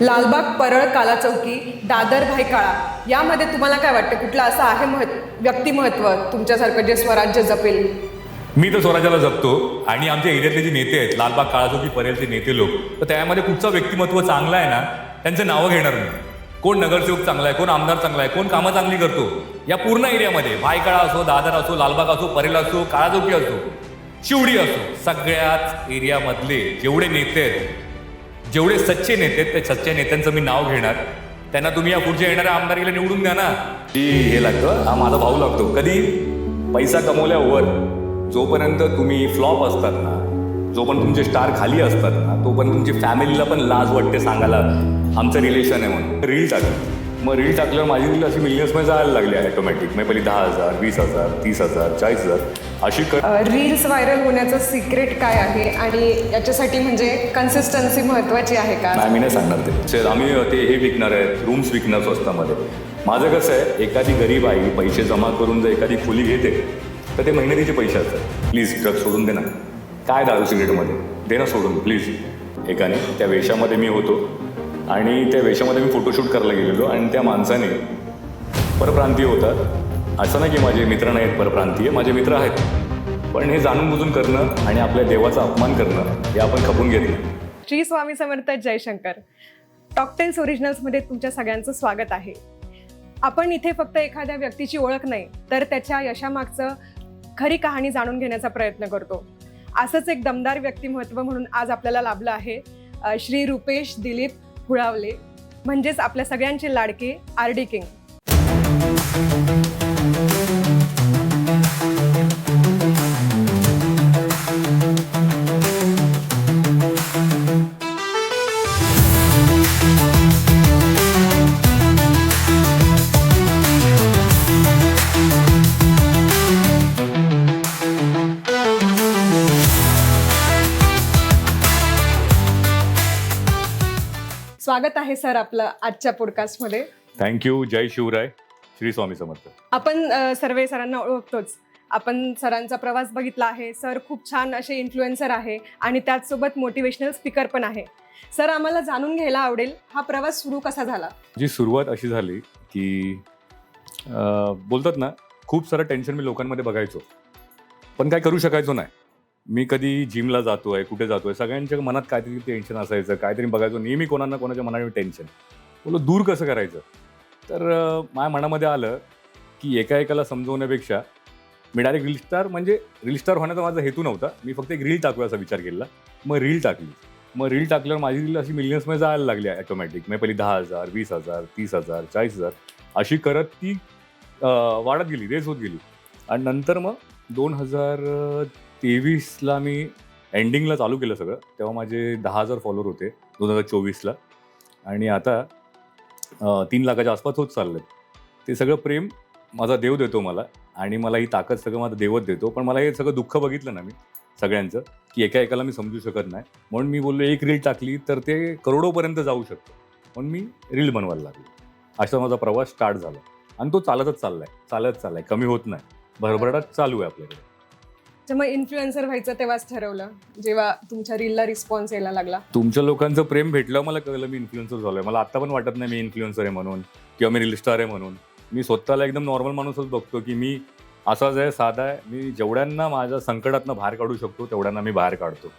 लालबाग, परळ, काला चौकी, दादर, भायखळा यामध्ये तुम्हाला काय वाटतं, कुठलं असं आहे व्यक्तिमत्व तुमच्यासारखं जे स्वराज्य जपेल? मी तर स्वराज्याला जपतो आणि आमच्या एरियातले जे नेते आहेत, लालबाग, काळा चौकी, परेलचे नेते लोक, तर त्यामध्ये कुठचं व्यक्तिमत्व चांगलं आहे ना, त्यांचं नावं घेणार मी. कोण नगरसेवक चांगला आहे, कोण आमदार चांगला आहे, कोण कामं चांगली करतो या पूर्ण एरियामध्ये, भायखळा असो, दादर असो, लालबाग असो, परेल असो, काळा चौकी असो, शिवडी असो, सगळ्याच एरियामधले जेवढे नेते आहेत, जेवढे सच्चे नेते आहेत, त्या सच्च्या नेत्यांचं मी नाव घेणार. त्यांना तुम्ही या पुढच्या येणाऱ्या आमदारकीला निवडून द्या ना. हे लागतं, हा माझा भाऊ लागतो. कधी पैसा कमवल्यावर जोपर्यंत तुम्ही फ्लॉप असतात ना, जोपर्यंत तुमचे स्टार खाली असतात ना, तोपर्यंत तुमची फॅमिलीला पण लाज वाटते सांगायला आमचं रिलेशन आहे म्हणून. रील टाकलं, मग रील टाकल्यावर माझी रील अशी मिलियन्समध्ये जायला लागली ऑटोमॅटिक. मग पहिली 10,000, 20,000, 30,000, 40,000 अशी रील्स व्हायरल होण्याचं सिक्रेट काय आहे आणि याच्यासाठी म्हणजे कन्सिस्टन्सी महत्त्वाची आहे का? नाही, मी नाही सांगणार ते. आम्ही ते हे विकणार आहे, रूम्स विकणार स्वस्तामध्ये. माझं कसं आहे, एखादी गरीब आई पैसे जमा करून जर एखादी खोली घेते तर ते मेहनतीचे पैसे असतात. प्लीज ड्रग सोडून दे ना. काय दारू सिगरेटमध्ये दे ना सोडून प्लीज. एकाने त्या वेशामध्ये मी होतो आणि त्या वेशामध्ये मी फोटोशूट करायला गेलेलो आणि त्या माणसाने परप्रांतीय होता. असं नाही की माझे मित्र नाहीत परप्रांतीय, माझे मित्र आहेत, पण हे जाणून बुजून करणं आणि आपल्या देवाचा अपमान करणं हे आपण खपून घेतलं. श्री स्वामी समर्थ, जयशंकर. टॉक टेल्स ओरिजिनल्समध्ये तुमच्या सगळ्यांचं स्वागत आहे. आपण इथे फक्त एखाद्या व्यक्तीची ओळख नाही, तर त्याच्या यशामागचं खरी कहाणी जाणून घेण्याचा प्रयत्न करतो. असंच एक दमदार व्यक्तिमत्व म्हणून आज आपल्याला लाभलं आहे श्री रुपेश दिलीप हुळावले, म्हणजेच आपल्या सगळ्यांचे लाडके RD किंग. स्वागत आहे सर आपलं आजच्या पॉडकास्टमध्ये. थँक्यू. जय शिवराय. श्री स्वामी समर्थ. आपण सर्व सरांना ओळखतोच. आपण सरांचा प्रवास बघितला आहे. सर खूप छान असे इन्फ्लुएन्सर आहे आणि त्याचसोबत मोटिवेशनल स्पीकर पण आहे. सर, आम्हाला जाणून घ्यायला आवडेल, हा प्रवास सुरू कसा झाला? जी सुरुवात अशी झाली की बोलतात ना, खूप सारं टेन्शन मी लोकांमध्ये बघायचो, पण काय करू शकायचो नाही. मी कधी जिमला जातोय, कुठे जातोय, सगळ्यांच्या मनात काहीतरी टेन्शन असायचं, काहीतरी बघायचो. नेहमी कोणाला कोणाच्या मनाने टेन्शन. बोलो दूर कसं करायचं. तर माझ्या मनामध्ये आलं की एका समजवण्यापेक्षा मी डायरेक्ट रील स्टार होण्याचा माझा हेतू नव्हता. मी फक्त एक रील टाकू असा विचार केला. मग रील टाकली. मग रील टाकल्यावर माझी रील अशी मिलियन्समध्ये जायला लागली ऑटोमॅटिक. मग पहिली 10,000, 20,000, 30,000, 40,000 अशी करत ती वाढत गेली, रेस होत गेली. आणि नंतर मग 2023ला मी एंडिंगला चालू केलं सगळं. तेव्हा माझे 10,000 फॉलोअर होते 2024ला. आणि आता 3 लाखाच्या आसपास होत चाललं. ते सगळं प्रेम माझा देव देतो मला आणि मला ही ताकद सगळं माझा देवच देतो. पण मला हे सगळं दुःख बघितलं ना मी सगळ्यांचं, की एकाला मी समजू शकत नाही. म्हणून मी बोललो एक रील टाकली तर ते करोडोपर्यंत जाऊ शकतो, म्हणून मी रील बनवायला लागलो. असा माझा प्रवास स्टार्ट झाला आणि तो चालतच चाललाय, कमी होत नाही, भरभराट चालू आहे आपल्याकडे. जेव्हा इन्फ्लुएन्सर व्हायचं तेव्हाच ठरवलं, जेव्हा तुमच्या रीलला रिस्पॉन्स यायला लागला? तुमच्या लोकांचं प्रेम भेटलं मला कळलं मी इन्फ्लुएन्सर झालोय. मला आता पण वाटत नाही मी इन्फ्लुएन्सर आहे म्हणून किंवा मी रील स्टार आहे म्हणून. मी स्वतःला एकदम नॉर्मल माणूसच बघतो की मी असाच आहे, साधा आहे. मी जेवढ्यांना माझ्या संकटातनं बाहेर काढू शकतो तेवढ्यांना मी बाहेर काढतो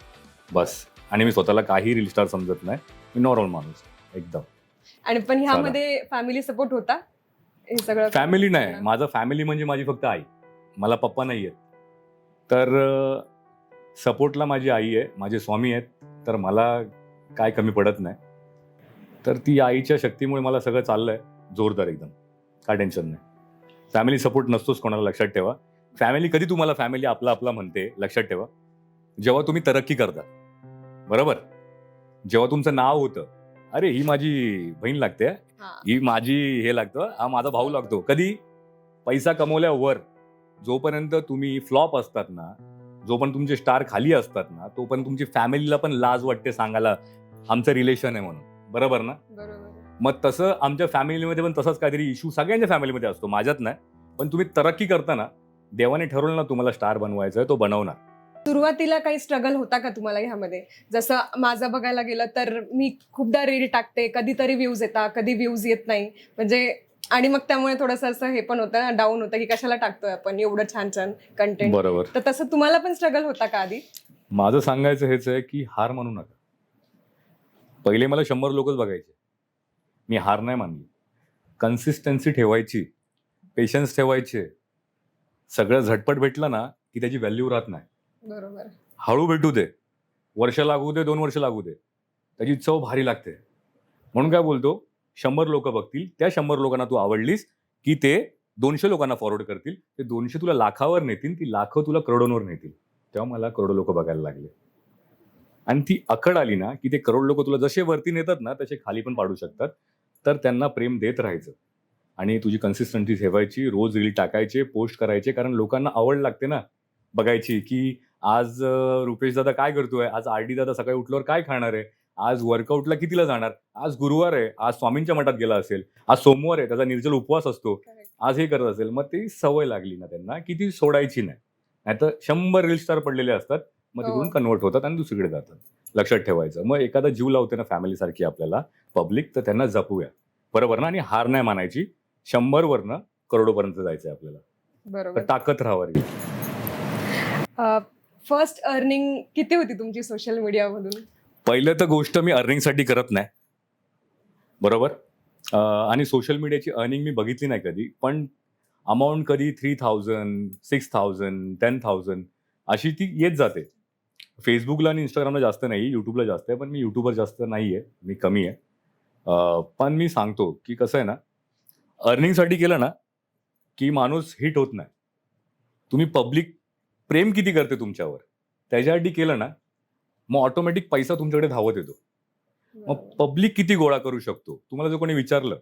बस. आणि मी स्वतःला काही रील स्टार समजत नाही. मी नॉर्मल माणूस एकदम. आणि पण ह्यामध्ये फॅमिली सपोर्ट होता? हे सगळं फॅमिली नाही, माझं फॅमिली म्हणजे माझी फक्त आई. मला पप्पा नाही आहेत. तर सपोर्टला माझी आई आहे, माझे स्वामी आहेत. तर मला काय कमी पडत नाही. तर ती आईच्या शक्तीमुळे मला सगळं चाललंय जोरदार एकदम. काय टेन्शन नाही. फॅमिली सपोर्ट नसतोच कोणाला, लक्षात ठेवा. फॅमिली कधी तुम्हाला फॅमिली आपला म्हणते, लक्षात ठेवा, जेव्हा तुम्ही तरक्की करता, बरोबर. जेव्हा तुमचं नाव होतं, अरे ही माझी बहीण लागते, ही माझी हे लागतं, हा माझा भाऊ लागतो. कधी पैसा कमवल्यावर जोपर्यंत तुम्ही फ्लॉप असतात ना, जोपर्यंत तुमचे स्टार खाली असतात ना, तोपर्यंत तुमची फॅमिलीला पण लाज वाटते सांगायला आमचं रिलेशन आहे म्हणून, बरोबर ना? बरोबर. मग तसं आमच्या फॅमिलीमध्ये पण तसाच काहीतरी इश्यू सगळ्यांच्या फॅमिलीमध्ये असतो, माझ्यात नाही. पण तुम्ही तरक्की करताना देवाने ठरवलं ना तुम्हाला स्टार बनवायचं आहे, तो बनवणार. सुरुवातीला काही स्ट्रगल होता का तुम्हाला ह्यामध्ये? जसं माझं बघायला गेलं तर मी खूपदा रील टाकते, कधीतरी व्ह्यूज येतात, कधी व्ह्यूज येत नाही. म्हणजे आणि मग त्यामुळे थोडंसं असं हे पण होतं ना, डाऊन होतं की कशाला टाकतोय आपण एवढं छान छान कंटेंट. बरोबर. तर तसं तुम्हाला पण स्ट्रगल होता का आधी? माझं सांगायचं हेच आहे की हार मानू नका. पहिले मला 100 लोकच बघायचे. मी हार नाही मानली. कन्सिस्टन्सी ठेवायची, पेशन्स ठेवायचे. सगळं झटपट भेटलं ना की त्याची व्हॅल्यू राहत नाही. बरोबर. हळू भेटू दे, वर्ष लागू दे, 2 वर्ष लागू दे, त्याची चव भारी लागते. म्हणून काय बोलतो, 100 लोक बघतील, त्या 100 लोकांना तू आवडलीस की ते 200 लोकांना फॉरवर्ड करतील, ते 200 तुला लाखावर नेतील, ती लाखो तुला करोडोंवर नेतील. तेव्हा मला करोडो लोक बघायला लागले. आणि ती अकड आली ना की ते करोड लोक तुला जसे वरती नेतात ना तसे खाली पण पाडू शकतात. तर त्यांना प्रेम देत राहायचं आणि तुझी कन्सिस्टन्सी ठेवायची, रोज रील टाकायचे, पोस्ट करायचे, कारण लोकांना आवड लागते ना बघायची की आज रुपेश दादा काय करतोय, आज आर.डी. दादा सकाळी उठल्यावर काय खाणार आहे, आज वर्कआउटला कितीला जाणार, आज गुरुवार आहे, आज स्वामींच्या मठात गेला असेल, आज सोमवार आहे, त्याचा निर्जल उपवास असतो, Correct. आज हे करत असेल. मग ती सवय लागली ना त्यांना की ती सोडायची नाही. नाहीतर 100 रील स्टार पडलेले असतात, मग तिकडून हो. कन्वर्ट होतात आणि दुसरीकडे जातात. लक्षात ठेवायचं. मग एखादा जीव लावते ना फॅमिलीसारखी आपल्याला पब्लिक, तर त्यांना जपूया. बरोबर ना? आणि हार नाही मानायची. 100 वरनं करोडोपर्यंत जायचंय आपल्याला. तर बरोबर. टाकत राहा वर. फर्स्ट अर्निंग किती होती तुमची सोशल मीडियामधून? पहिलं तर गोष्ट मी अर्निंगसाठी करत नाही. बरोबर? आणि सोशल मीडियाची अर्निंग मी बघितली नाही कधी. पण अमाउंट कधी 3000, 6000, 10,000 अशी ती येत जाते. Facebookला आणि Instagramला जास्त नाही, YouTubeला जास्त आहे. पण मी YouTubeवर जास्त नाही आहे. मी कमी आहे. पण मी सांगतो की कसं आहे ना, अर्निंगसाठी केलं ना, की माणूस हिट होत नाही. तुम्ही पब्लिक प्रेम किती करते तुमच्यावर, त्याच्यासाठी केलं ना, मग ऑटोमॅटिक पैसा तुमच्याकडे धावत येतो. मग बरोबर. पब्लिक किती गोळा करू शकतो? तुम्हाला जर कोणी विचारलं,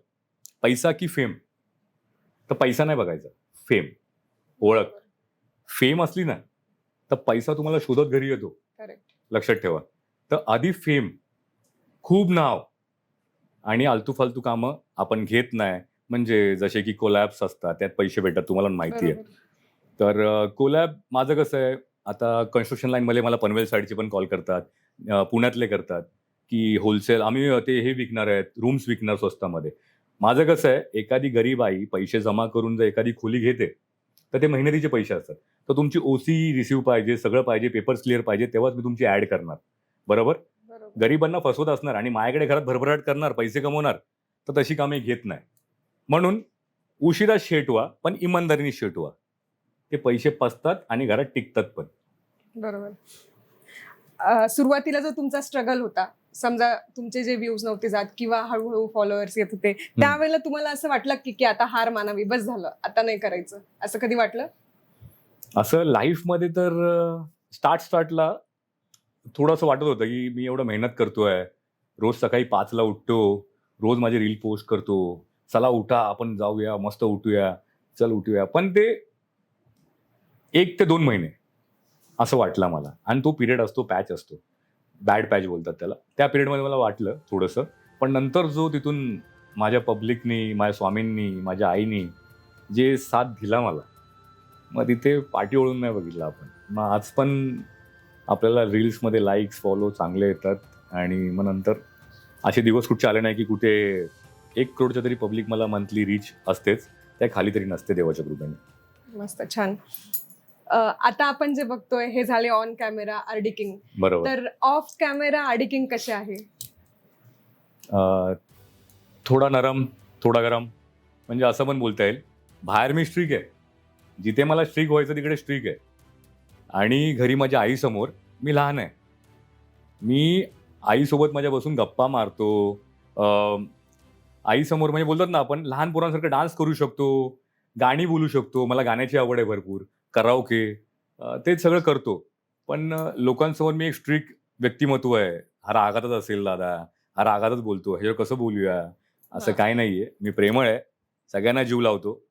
पैसा की फेम? तर पैसा नाही बघायचा, फेम, ओळख. फेम असली ना, तर पैसा तुम्हाला शोधत घरी येतो. Correct. लक्षात ठेवा. तर आधी फेम, खूप नाव आणि आलतू-फालतू कामं आपण घेत नाही. म्हणजे जसे की कोलॅब्स असतात, त्यात पैसे भेटतात, तुम्हाला माहिती आहे. बरोबर. तर कोलॅब माझं कसं आहे, आता कन्स्ट्रक्शन लाईनमध्ये मला पनवेल साईडचे पण कॉल करतात, पुण्यातले करतात, की होलसेल आम्ही ते हे विकणार आहेत, रूम्स विकणार स्वस्तामध्ये. माझं कसं आहे, एखादी गरीब आई पैसे जमा करून जर एखादी खोली घेते, तर ते मेहनतीचे पैसे असतात. तर तुमची ओसी रिसीव्ह पाहिजे, सगळं पाहिजे, पेपर्स क्लिअर पाहिजे, तेव्हाच मी तुमची ॲड करणार. बरोबर? बरोबर. गरिबांना फसवत असणार आणि माझ्याकडे घरात भरभराट करणार, पैसे कमवणार, तर तशी कामे घेत नाही. म्हणून उशिरा शेटवा, पण इमानदारीने शेटवा. ते पैसे पसतात आणि घरात टिकतात पण. बरोबर. सुरुवातीला जो तुमचा स्ट्रगल होता, समजा तुमचे जे व्ह्यूज नव्हते जात किंवा हळूहळू फॉलोअर्स येत होते, त्यावेळेला तुम्हाला असं वाटलं की आता हार मानावी, बस झालं, आता नाही करायचं, असं कधी वाटलं? असं लाईफमध्ये तर स्टार्टला थोडंसं वाटत होतं की मी एवढं मेहनत करतोय, रोज सकाळी 5ला उठतो, रोज माझे रील पोस्ट करतो, चला उठा आपण जाऊया, मस्त उठूया, चल उठूया. पण ते 1 ते 2 महिने असं वाटलं मला. आणि तो पिरियड असतो, पॅच असतो, बॅड पॅच बोलतात त्याला. त्या पिरियडमध्ये मला वाटलं थोडंसं. पण नंतर जो तिथून माझ्या पब्लिकनी, माझ्या स्वामींनी, माझ्या आईनी जे साथ दिला मला, मग तिथे पाठी ओळून नाही बघितलं आपण. मग आज पण आपल्याला रील्समध्ये लाईक्स, फॉलो चांगले येतात आणि मग नंतर असे दिवस कुठचे आले नाही की कुठे 1 करोडच्या तरी पब्लिक मला मंथली रीच असतेच, त्या खाली तरी नसते देवाच्या कृपेने. मस्त, छान. आता आपण जे बघतोय हे झाले ऑन कॅमेरा आर्डिकिंग. बरोबर. तर ऑफ कॅमेरा आर्डिकिंग कसे आहे? थोडा नरम, थोडा गरम, म्हणजे असं पण बोलता येईल. बाहेर मी स्ट्रिक आहे, जिथे मला स्ट्रिक व्हायचं तिकडे स्ट्रिक आहे. आणि घरी माझ्या आईसमोर मी लहान आहे. मी आईसोबत माझ्या बसून गप्पा मारतो. आईसमोर म्हणजे बोलतात ना आपण लहान पोरांसारखं डान्स करू शकतो, गाणी बोलू शकतो. मला गाण्याची आवड आहे भरपूर, कराओके, ते सगळं करतो. पण लोकांसमोर मी एक स्ट्रिक्ट व्यक्तिमत्व आहे. हा रागातच असेल दादा, हा रागातच बोलतो, ह्याच्यावर कसं बोलूया, असं काही नाहीये. मी प्रेमळ आहे, सगळ्यांना जीव लावतो.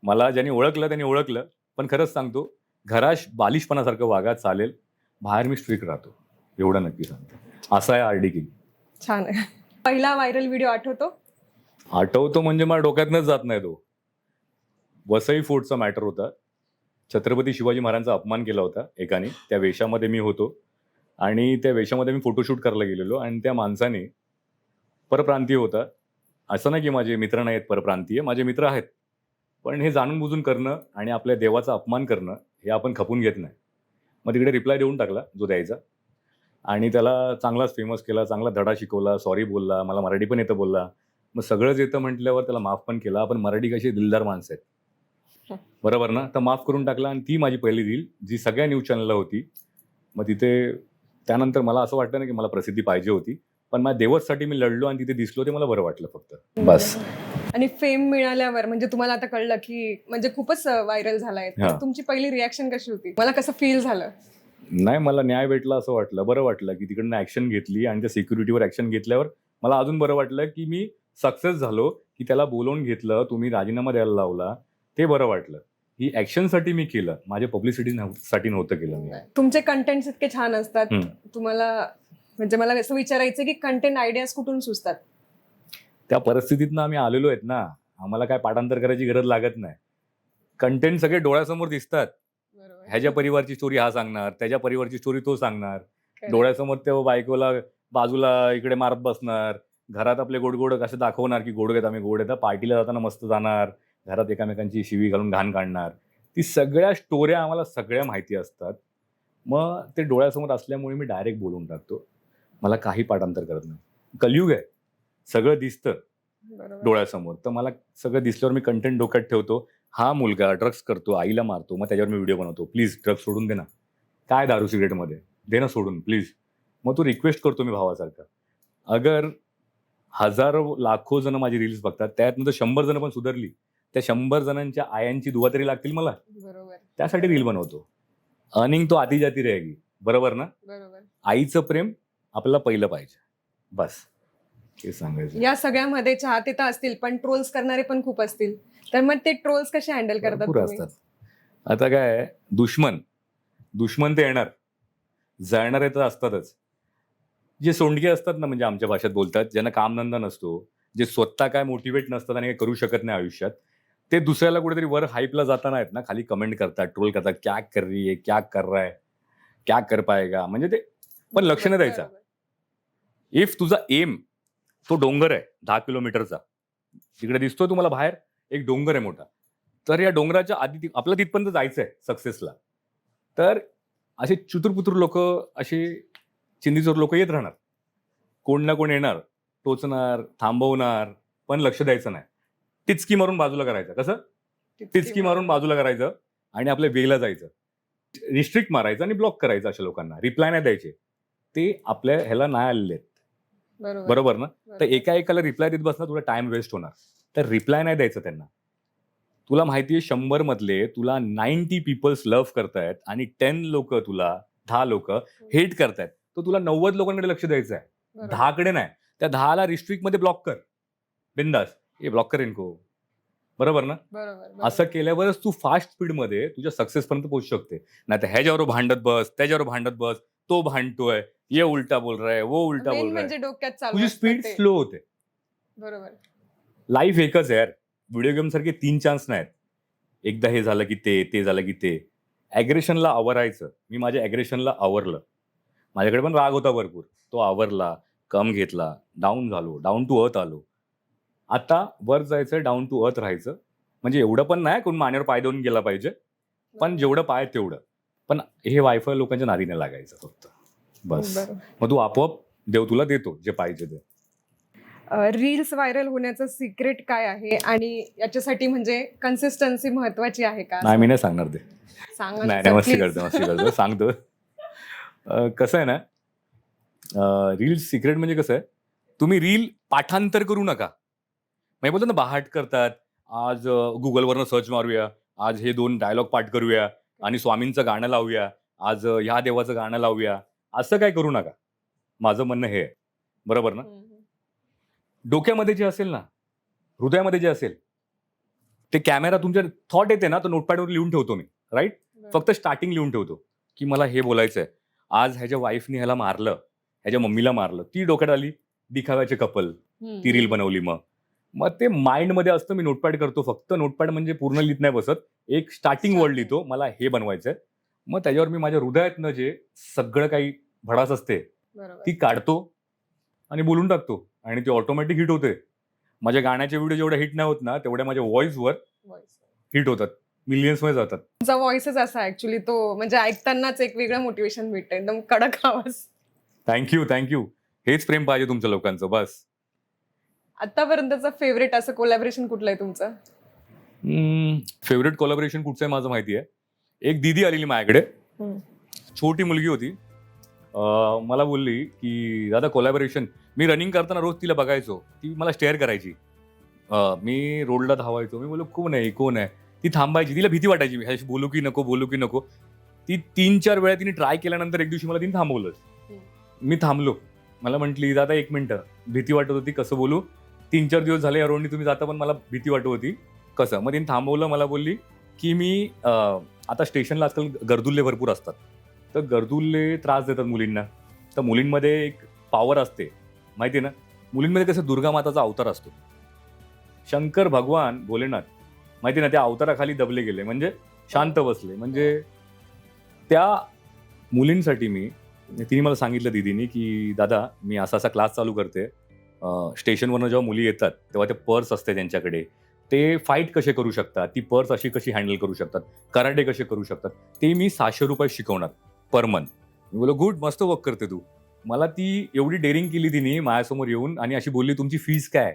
मला ज्यांनी ओळखलं त्यांनी ओळखलं. पण खरंच सांगतो, घरात बालिशपणासारखं वागा चालेल, बाहेर मी स्ट्रिक्ट राहतो, एवढं नक्की सांगतो. असं आहे आर्डिकिंग. छान आहे. पहिला व्हायरल व्हिडिओ आठवतो? आठवतो म्हणजे मला डोक्यातनंच जात नाही तो. वसई फोर्टचा मॅटर होता. छत्रपती शिवाजी महाराजांचा अपमान केला होता एकाने. त्या वेशामध्ये मी होतो आणि त्या वेशामध्ये मी फोटोशूट करायला गेलेलो आणि त्या माणसाने, परप्रांतीय होता, असं नाही की माझे मित्र नाही आहेत परप्रांतीय, माझे मित्र आहेत, पण हे जाणून बुजून करणं आणि आपल्या देवाचा अपमान करणं हे आपण खपून घेत नाही. मग तिकडे रिप्लाय देऊन टाकला जो द्यायचा आणि त्याला चांगलाच फेमस केला, चांगला धडा शिकवला, सॉरी बोलला, मला मराठी पण येतं बोलला. मग सगळंच येतं म्हटल्यावर त्याला माफ पण केला. आपण मराठी कशी दिलदार माणसं आहेत, बरोबर ना? तर माफ करून टाकला आणि ती माझी पहिली रील जी सगळ्या न्यूज चॅनलला होती. मग तिथे त्यानंतर मला असं वाटतं ना की मला प्रसिद्धी पाहिजे होती, पण माझ्या देवसाठी मी लढलो आणि तिथे दिसलो, ते मला बरं वाटलं फक्त, बस. आणि फेम मिळाल्यावर म्हणजे तुम्हाला आता कळलं की म्हणजे खूपच व्हायरल झालाय, तर हा. तुमची पहिली रिॲक्शन कशी होती? मला कसं फील झालं? नाही, मला न्याय भेटला असं वाटलं, बरं वाटलं की तिकडनं ऍक्शन घेतली आणि त्या सिक्युरिटीवर ऍक्शन घेतल्यावर मला अजून बरं वाटलं की मी सक्सेस झालो, की त्याला बोलवून घेतलं, तुम्ही राजीनामा द्यायला लावला, ते बरं वाटलं. ही ऍक्शनसाठी मी केलं, माझ्या पब्लिसिटीसाठी नव्हतं केलं मी. तुमचे कंटेंट इतके छान असतात, हम्म. तुम्हाला म्हणजे मला असं विचारायचं की कंटेंट आयडियाज कुठून सुचतात? त्या परिस्थितीतनं आम्ही आलेलो आहेत ना, आम्हाला काय पाठांतर करायची गरज लागत नाही. कंटेंट सगळे डोळ्यासमोर दिसतात. ह्याच्या परिवारची स्टोरी हा सांगणार, त्याच्या परिवारची स्टोरी तो सांगणार. डोळ्यासमोर ते बायकोला बाजूला इकडे मारत बसणार, घरात आपले गोडगोड कसं दाखवणार की गोड आहेत, आम्ही गोड आहेत, पार्टीला जाताना मस्त जाणार, घरात एकामेकांची शिवी घालून घाण काढणार. ती सगळ्या स्टोऱ्या आम्हाला सगळ्या माहिती असतात. मग ते डोळ्यासमोर असल्यामुळे मी डायरेक्ट बोलून टाकतो. मला काही पाठांतर करत नाही. कलियुग आहे, सगळं दिसतं डोळ्यासमोर. तर मला सगळं दिसल्यावर मी कंटेंट डोक्यात ठेवतो. हा मुलगा ड्रग्स करतो, आईला मारतो, मग त्याच्यावर मी व्हिडिओ बनवतो, प्लीज ड्रग्स सोडून दे ना, काय दारू सिगरेटमध्ये दे ना सोडून प्लीज. मग तो रिक्वेस्ट करतो मी भावासारखा. अगर हजारो लाखो जण माझी रील्स बघतात, त्यातनं 100 जण पण सुधारली, त्या 100 जणांच्या आयांची दुवा तरी लागतील मला, बरोबर. त्यासाठी रील बनवतो. अर्निंग तो आती जाती रहेगी, बरोबर ना? बरोबर. आईचं प्रेम आपल्याला पहिलं पाहिजे, बस हे सांगायचं. या सगळ्यामध्ये चाहते तर असतील, पण ट्रोल्स करणारे पण खूप असतील, तर मग ते ट्रोल्स कसे हँडल करतात भरपूर तुम्ही? असतात. आता काय आहे, दुश्मन ते येणार, जळणारे तर असतातच. जे सोंडके असतात ना, म्हणजे आमच्या भाषेत बोलतात, ज्यांना कामधंदा नसतो, जे स्वतः काय मोटिवेट नसतात आणि काही करू शकत नाही आयुष्यात, ते दुसऱ्याला कुठेतरी वर हाईपला जाताना आहेत ना, खाली कमेंट करतात, ट्रोल करतात, क्या कर रही है, क्या कर रहा है, क्या कर पाएगा. म्हणजे ते पण लक्ष नाही द्यायचा. इफ तुझा एम तो डोंगर आहे 10 किलोमीटरचा, तिकडे दिसतोय तुम्हाला बाहेर एक डोंगर आहे मोठा, तर या डोंगराच्या आधी आपल्याला तिथपर्यंत जायचं आहे सक्सेसला. तर असे चुतुरपुतुर लोक, असे चिंदीचोर लोक येत राहणार, कोण ना कोण येणार, टोचणार, थांबवणार, पण लक्ष द्यायचं नाही. टिचकी मारून बाजूला करायचं. कसं टिचकी मारून बाजूला करायचं आणि आपल्या वेगला जायचं, रिस्ट्रिक्ट मारायचं आणि ब्लॉक करायचं. अशा लोकांना रिप्लाय नाही द्यायचे, ते आपल्या ह्याला नाही आलेले आहेत, बरोबर ना? तर एकाला रिप्लाय देत बसणार, तुला टाइम वेस्ट होणार. तर रिप्लाय नाही द्यायचं त्यांना. तुला माहितीये 100 मधले तुला 90 पीपल्स लव्ह करतायत आणि 10 लोक हेट करतायत, तर तुला 90 लोकांकडे लक्ष द्यायचं आहे, 10 कडे नाही. त्या 10ला रिस्ट्रिक्ट मध्ये ब्लॉक कर, बिंदास, हे ब्लॉक कर इनको, बरोबर ना? असं केल्यावरच तू फास्ट स्पीड मध्ये तुझ्या सक्सेस पर्यंत पोहोचू शकते. नाही तर ह्याच्यावर भांडत बस, त्याच्यावर भांडत बस, तो भांडतोय, ये उलटा बोल रहा है, वो उलटा बोल रहा म्हणजे है, डोक्यात चालू तुझी असतं स्पीड ते. स्लो होते. बरोबर. लाईफ एकच आहे यार, व्हिडिओ गेम सारखे 3 चान्स नाहीत. एकदा हे झालं की ते झालं की ते. ॲग्रेशनला आवरायचं. मी माझ्या ॲग्रेशनला आवरलं. माझ्याकडे पण राग होता भरपूर, तो आवरला, कम घेतला, डाऊन झालो, डाऊन टू अर्थ आलो. आता वर जायचं, डाऊन टू अर्थ राहायचं. म्हणजे एवढं पण नाही कोण मानेवर पाय देऊन गेला पाहिजे, पण जेवढं पाय तेवढं. पण हे वायफाय लोकांच्या नादीने लागायचं फक्त, बस. मग तू आपोआप देव तुला देतो जे पाहिजे ते. रील्स व्हायरल होण्याचं सिक्रेट काय आहे आणि याच्यासाठी म्हणजे कन्सिस्टन्सी महत्वाची आहे का? नाही, मी नाही सांगणार ते. सांगा नाही, मस्ती करतो सांगतो. कसं आहे ना, रील्स सिक्रेट म्हणजे कसं आहे, तुम्ही रील पाठांतर करू नका. म्हणजे बोलतो ना, बाहाट करतात, आज गुगलवरनं सर्च मारूया, आज हे 2 डायलॉग पाठ करूया आणि स्वामींचं गाणं लावूया, आज ह्या देवाचं गाणं लावूया, असं काय करू नका. माझं म्हणणं हे आहे, बरोबर ना? डोक्यामध्ये जे असेल ना, हृदयामध्ये जे असेल ते कॅमेरा, तुमच्या थॉट येते ना, तर नोटपॅडवर लिहून ठेवतो मी, राईट? फक्त स्टार्टिंग लिहून ठेवतो की मला हे बोलायचं आहे. आज ह्याच्या वाईफने ह्याला मारलं, ह्याच्या मम्मीला मारलं, ती डोक्यात आली, दिखाव्याचे कपल, ती रील बनवली. मग मग ते माइंडमध्ये असतं, मी नोटपॅड करतो, फक्त नोटपॅड म्हणजे पूर्ण लिहित नाही बसत, एक स्टार्टिंग वर्ड लिहितो, मला हे बनवायचंय. मग त्याच्यावर मी माझ्या हृदयातनं जे सगळं काही भडास असते ती काढतो आणि बोलून टाकतो आणि ते ऑटोमॅटिक हिट होते. माझ्या गाण्याचे व्हिडिओ जेवढ्या हिट नाही होत ना, तेवढ्या माझ्या व्हॉइसवर हिट होतात, मिलियन्स मध्ये जातात. तुमचा व्हॉइसच असा ऍक्च्युली, तो म्हणजे ऐकतानाच एक वेगळं मोटिवेशन भेटतं, एकदम कडक आवाज. थँक्यू. हेच प्रेम पाहिजे तुमच्या लोकांचं, बस. आतापर्यंतचं फेवरेट असं कोलॅबरेशन कुठलं आहे तुमचं? फेवरेट कोलॅबरेशन कुठचं आहे माझं माहिती आहे. एक दीदी आलेली माझ्याकडे, छोटी मुलगी होती. मला बोलली की दादा कोलॅबरेशन. मी रनिंग करताना रोज तिला बघायचो, ती मला स्टेअर करायची. मी रोडला धावायचो, मी बोललो कोण आहे. ती थांबायची, तिला भीती वाटायची ह्याशी बोलू की नको. ती 3-4 वेळा तिने ट्राय केल्यानंतर एक दिवशी मला तिने थांबवलं. मी थांबलो. मला म्हटली दादा 1 मिनिटं, भीती वाटत होती, कसं बोलू. 3-4 दिवस झाले या रोडनी तुम्ही जाता, पण मला भीती वाटत होती, कसं. मग तिने थांबवलं. मला बोलली की मी आता स्टेशनला आजकाल गर्दुल्ले भरपूर असतात, तर गर्दुल्ले त्रास देतात मुलींना. तर मुलींमध्ये एक पॉवर असते माहिती आहे ना, मुलींमध्ये कसं दुर्गा माताचा अवतार असतो, शंकर भगवान भोलेनाथ माहिती ना, त्या अवताराखाली दबले गेले, म्हणजे शांत बसले. म्हणजे त्या मुलींसाठी तिने मला सांगितलं दीदीनी की दादा मी असा क्लास चालू करते. स्टेशनवरनं जेव्हा मुली येतात तेव्हा ते पर्स असते त्यांच्याकडे, ते फाईट कसे करू शकतात, ती पर्स अशी कशी हँडल करू शकतात, कराटे कसे करू शकतात, ते मी 600 रुपये शिकवणार पर मंथ. मी बोललो गुड, मस्त वर्क करते तू. मला ती एवढी डेअरिंग केली तिने माझ्यासमोर येऊन आणि अशी बोलली तुमची फीस काय,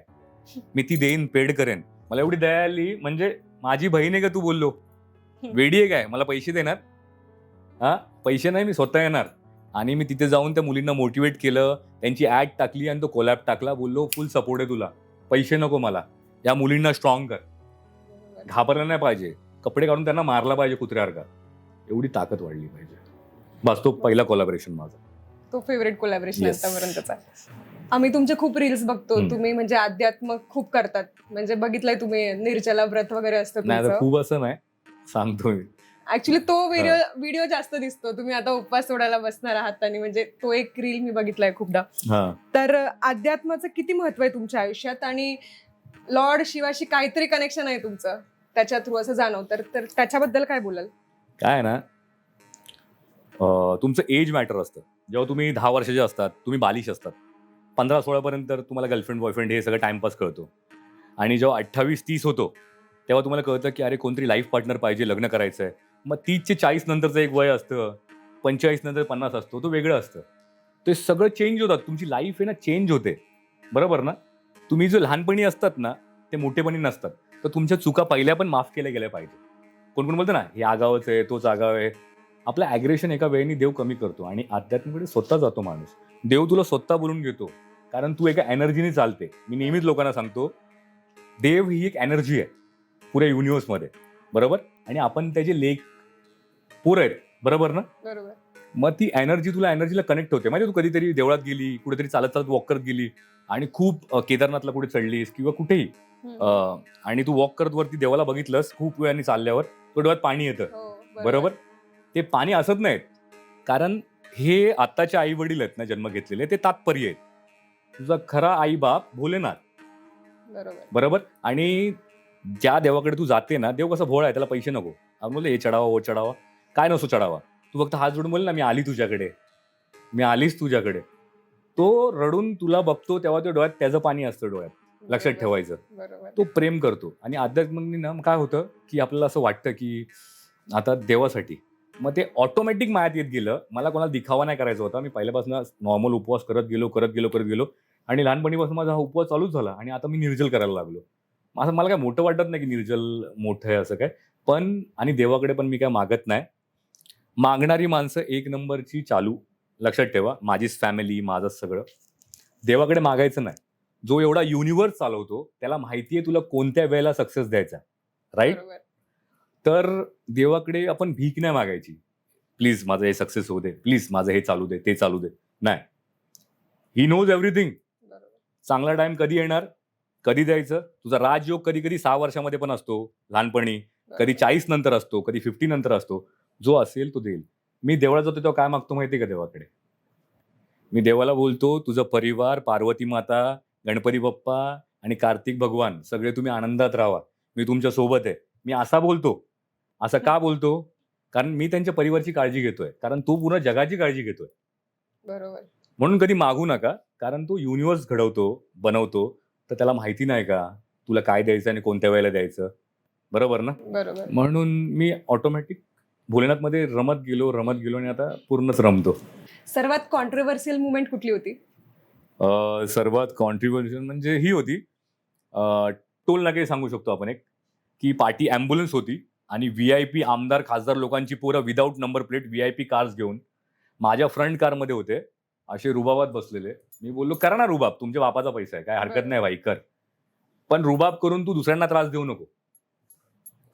मी ती देईन, पेड करेन. मला एवढी दया आली, म्हणजे माझी बहीण आहे का तू, बोललो वेडी आहे काय, मला पैसे देणार. पैसे नाही, मी स्वतः येणार. आणि मी तिथे जाऊन त्या मुलींना मोटिवेट केलं, त्यांची ऍड टाकली आणि तो कोलॅब टाकला. बोललो फुल सपोर्ट आहे तुला, पैसे नको मला, या मुलींना स्ट्रॉंग कर, घाबरलं नाही पाहिजे, कपडे काढून त्यांना मारला पाहिजे कुत्र्यासारखा, एवढी ताकद वाढली पाहिजे. बस तो पहिला कोलॅबरेशन माझा, तो फेवरेट कोलॅबरेशन आतापर्यंतचा. आम्ही तुमचे खूप रील्स बघतो, तुम्ही म्हणजे अध्यात्म खूप करतात, म्हणजे बघितलंय तुम्ही, निर्जला व्रत वगैरे असतं नाही, खूप असं नाही सांगतो मी. ऍक्च्युली तो व्हिडिओ जास्त दिसतो, तुम्ही आता उपवास सोडायला बसणार आहात आणि म्हणजे तो एक रील मी बघितलाय खूपदा. तर अध्यात्माचं किती महत्व आहे तुमच्या आयुष्यात आणि लॉर्ड शिवाशी काहीतरी कनेक्शन आहे तुमचं त्याच्या थ्रू असं जाणवतं, तर त्याच्याबद्दल काय बोलाल? काय ना, तुमचं एज मॅटर असतं. जेव्हा तुम्ही 10 वर्षाचे असतात, तुम्ही बालिश असतात, 15-16 पर्यंत तुम्हाला गर्लफ्रेंड बॉयफ्रेंड हे सगळं टाइमपास कळतो. आणि जेव्हा 28-30 होतो तेव्हा तुम्हाला कळतं की अरे कोणतरी लाईफ पार्टनर पाहिजे, लग्न करायचं आहे. मग 30 ते 40 नंतरचं एक वय असतं, 45 नंतर 50 असतो, तो वेगळं असतं. ते सगळं चेंज होतात, तुमची लाईफ आहे ना चेंज होते, बरोबर ना. तुम्ही जो लहानपणी असतात ना ते मोठेपणी नसतात, तर तुमच्या चुका पहिल्या पण माफ केल्या गेल्या पाहिजे. कोण बोलतं ना हे आगावच आहे, तोच आगाव आहे. आपलं ॲग्रेशन एका वेळेने देव कमी करतो आणि आध्यात्मिकडे स्वतः जातो माणूस. देव तुला स्वतः बोलून घेतो, कारण तू एका एनर्जीने चालते. मी नेहमीच लोकांना सांगतो, देव ही एक एनर्जी आहे पुऱ्या युनिव्हर्समध्ये, बरोबर. आणि आपण त्याचे लेख पोरं आहेत, बरोबर ना. बरोबर. मग ती एनर्जी तुला एनर्जीला कनेक्ट होते. माहिती, तू कधीतरी देवळात गेली, कुठेतरी चालत चालत वॉक करत गेली आणि खूप केदारनाथला कुठे चढलीस किंवा कुठेही, आणि तू वॉक करत वरती देवाला बघितलंस, खूप वेळाने चालल्यावर तो डोळ्यात पाणी येतं, बरोबर. ते पाणी असत नाहीत, कारण हे आत्ताचे आई वडील आहेत ना जन्म घेतलेले, ते तात्पर्य आहेत. तुझा खरा आई बाप भोलेनाथ, बरोबर. आणि ज्या देवाकडे तू जाते ना, देव कसा भोळा आहे, त्याला पैसे नको. आपण बोलले हे चढावा वो चढावा, काय नसो चढावा, तू फक्त हात जोडून बोल ना मी आली तुझ्याकडे, मी आलीच तुझ्याकडे. तो रडून तुला बघतो तेव्हा ते डोळ्यात त्याचं पाणी असतं, डोळ्यात, लक्षात ठेवायचं. तो प्रेम करतो. आणि अध्यात्माने ना काय होतं की आपल्याला असं वाटतं की आता देवासाठी, मग ते ऑटोमॅटिक मायात येत गेलं. मला कोणाला दिखावा नाही करायचा होता, मी पहिल्यापासून नॉर्मल उपवास करत गेलो आणि लहानपणीपासून माझा हा उपवास चालूच झाला आणि आता मी निर्जल करायला लागलो. असं मला काय मोठं वाटत नाही की निर्जल मोठं आहे असं काय, पण आणि देवाकडे पण मी काय मागत नाही. मागणारी माणसं 1 नंबरची चालू, लक्षात ठेवा. माझीच फॅमिली, माझंच सगळं. देवाकडे मागायचं नाही. जो एवढा युनिव्हर्स चालवतो त्याला माहिती आहे तुला कोणत्या वेळेला सक्सेस द्यायचा, राईट. तर देवाकडे आपण भीक नाही मागायची, प्लीज माझं हे सक्सेस होऊ दे, प्लीज माझं हे चालू दे, ते चालू दे. नाही, ही नोज एव्हरीथिंग. चांगला टाइम कधी येणार, कधी द्यायचं. तुझा राजयोग कधी कधी 6 वर्षामध्ये पण असतो लहानपणी, कधी 40 नंतर असतो, कधी 50 नंतर असतो. जो असेल तो देईल. मी देवळात जातो तेव्हा काय मागतो माहिती का देवाकडे? मी देवाला बोलतो तुझं परिवार, पार्वती माता, गणपती बाप्पा, आणि कार्तिक भगवान सगळे तुम्ही आनंदात राहा, मी तुमच्या सोबत आहे. मी असा बोलतो. असं का बोलतो? कारण मी त्यांच्या परिवाराची काळजी घेतोय, कारण तो पूर्ण जगाची काळजी घेतोय. बरोबर. म्हणून कधी मागू नका, कारण तो युनिव्हर्स घडवतो, बनवतो, तर त्याला माहिती नाही का तुला काय द्यायचं आणि कोणत्या वेळेला द्यायचं. बरोबर ना? बरोबर. म्हणून मी ऑटोमॅटिक भोलेनाथमध्ये रमत गेलो आणि आता पूर्णच रमतो. सर्वात कॉन्ट्रोव्हर्शियल मुवमेंट कुठली होती? सर्वात कॉन्ट्रिब्युशन म्हणजे ही होती, टोल नाके सांगू शकतो आपण एक, की पाठी ॲम्ब्युलन्स होती आणि VIP आमदार खासदार लोकांची पोरं without number plate VIP cars घेऊन माझ्या फ्रंट कारमध्ये होते, असे रुबाबात बसलेले. मी बोललो, करा ना रुबाब, तुमच्या बापाचा पैसा आहे, काय हरकत नाही भाई, कर. पण रुबाब करून तू दुसऱ्यांना त्रास देऊ नको.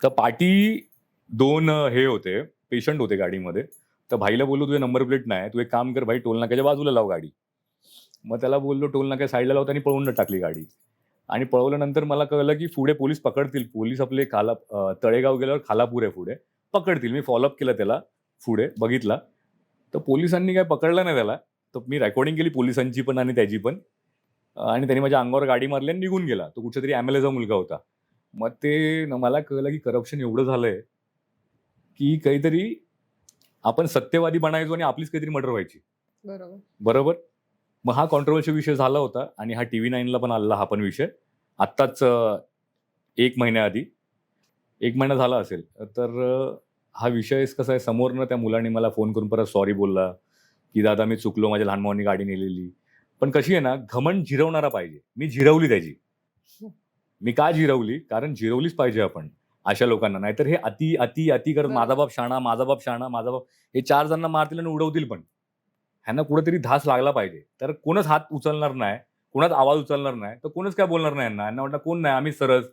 तर पाठी 2 हे होते, पेशंट होते गाडीमध्ये. तर भाईला बोललो, तुझे नंबर प्लेट नाही, तू एक काम कर भाई, टोल नाक्याच्या बाजूला लाव गाडी. मग त्याला बोललो टोल नाक्या साईडला लावता आणि पळवून टाकली गाडी. आणि पळवल्यानंतर मला कळलं की पुढे पोलीस पकडतील. पोलीस आपले तळेगाव गेल्यावर खालापूर आहे पुढे, पकडतील. मी फॉलोअप केलं त्याला, पुढे बघितला तर पोलिसांनी काय पकडलं नाही त्याला. तर मी रेकॉर्डिंग केली पोलिसांची पण आणि त्याची पण, आणि त्यांनी माझ्या अंगावर गाडी मारली आणि निघून गेला. तो कुठच्या तरी MLAचा मुलगा होता. मग ते मला कळलं की करप्शन एवढं झालंय की काहीतरी आपण सत्यवादी बनायचो आणि आपलीच काहीतरी मर्डर व्हायची. बरोबर. मग हा कॉन्ट्रोवर्शियल विषय झाला होता आणि हा TV9ला पण आला हा पण विषय आत्ताच 1 महिन्याआधी, 1 महिना झाला असेल. तर हा विषय कसा आहे, समोरनं त्या मुलाने मला फोन करून परत सॉरी बोलला की दादा मी चुकलो, माझ्या लहान भावांनी गाडी नेलेली. पण कशी आहे ना, घमंड जिरवणारा पाहिजे. मी जिरवली त्याची. मी का जिरवली? कारण जिरवलीच पाहिजे आपण अशा लोकांना. नाहीतर हे अति अति अति करत माझा बाप शाणा, माझा बाप शाणा, माझा बाप, हे 4 जणांना मारतील आणि उडवतील. पण ह्यांना कुठेतरी धास लागला पाहिजे. तर कोणच हात उचलणार नाही, कोणाच आवाज उचलणार नाही, तर कोणच काय बोलणार नाही. यांना वाटतं कोण नाही, आम्ही सरस,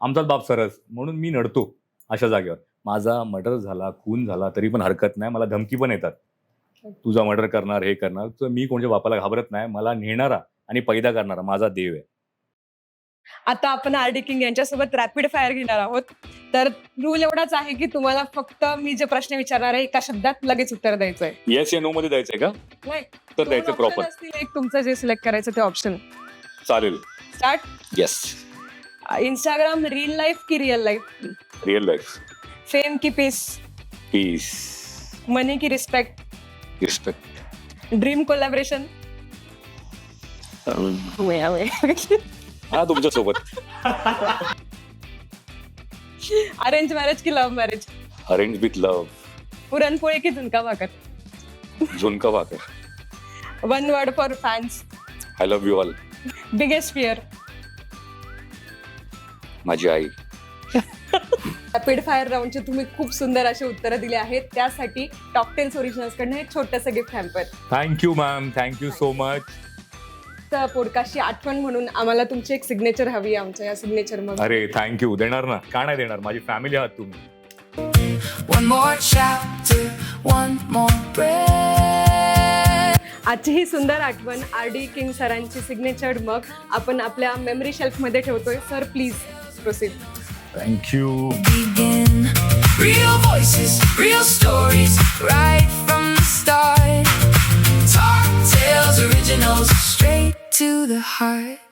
आमचाच बाप सरस. म्हणून मी नडतो अशा जागेवर. माझा मर्डर झाला, खून झाला तरी पण हरकत नाही. मला धमकी पण येतात, तुझा मर्डर करणार, हे करणार. तर मी कोणत्या बापाला घाबरत नाही. मला नेणारा आणि पैदा करणारा माझा देव आहे. आता आपण RD किंग यांच्यासोबत रॅपिड फायर घेणार आहोत. तर रूल एवढाच आहे की तुम्हाला फक्त मी जे प्रश्न विचारणार आहे एका शब्दात लगेच उत्तर द्यायचं आहे. येस या नो मध्ये द्यायचंय का? नाही, तर द्यायचं प्रॉपर. एक तुमचं जे सिलेक्ट करायचं ते ऑप्शन. चालेल. Start. Yes. Instagram real life की real life? Real life. Fame की पीस? पीस. मनी की रिस्पेक्ट? रिस्पेक्ट. Dream collaboration? हा तुमच्या सोबत. अरेंज मॅरेज की love marriage? Arrange with love. Puranpoli की zunka bhakar? Zunka bhakar. 1 word for fans? I love you all. Biggest fear? माझी आई. रॅपिड फायर राऊंडचे तुम्ही खूप सुंदर असे उत्तरं दिले आहेत. त्यासाठी टॉकटेल्स ओरिजिनल्स कडनं एक छोटंसं gift hamper. Thank you ma'am, thank you so much. तर पॉडकास्टची आठवण म्हणून आम्हाला तुमची एक सिग्नेचर हवी आहे आमच्या या सिग्नेचर मध्ये. अरे थँक्यू, देणार ना, का नाही देणार. माझी फॅमिली आहात तुम्ही. One more chapter, one more breath. आजची ही सुंदर आठवण RD किंग सरांची सिग्नेचर मग आपण आपल्या मेमरी शेल्फ मध्ये ठेवतोय. Sir please proceed. Thank you. Begin. Real voices, real stories, right from the start. Talk tales, originals, straight to the heart.